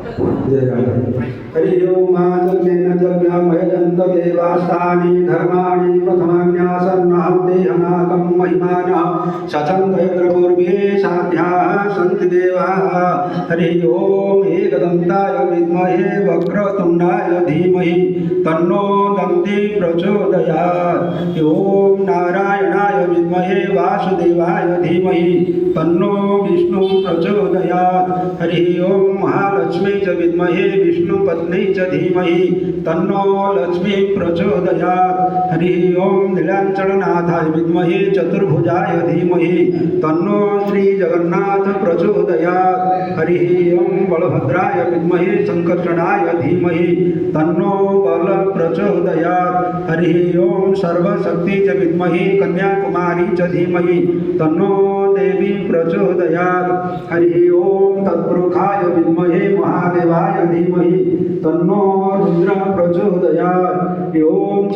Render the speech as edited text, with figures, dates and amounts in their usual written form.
हरि ओम जन्मेन जज्ञमयजन्त देवास्तानि धर्माणि प्रथमान्यासन्नां देहनाकं महिमानः शचन्तयत्रपूर्वे साध्याः सन्ति देवाः। हरि ओम एकदन्ताय विद्महे वक्रतुण्डाय धीमहि तन्नो दन्ति प्रचोदयात्। ओम नारायणाय विद्महे वासुदेवाय धीमहि तन्नो विष्णु प्रचोदयात्। हरि ओम महालक्ष्मी च विद्महे विष्णुपत्नी च धीमहि तन्नो लक्ष्मी प्रचोदयात्। हरि ओम नीलांचलनाथाय विद्महे चतुर्भुजाय धीमहि तन्नो श्री जगन्नाथ प्रचोदयात्। हरि ओम बलभद्राय विद्महे संकर्षणाय धीमहि तन्नो बल प्रचोदयात्। हरि ओम सर्वशक्ति च विद्महे कन्याकुमारी च धीमहि तन्नो देवी प्रचोदयात्। हरि ओम तत्पुरुषाय विद्महे महादेवाय धीमहि तन्नो रुद्र प्रचोदयात्। ओम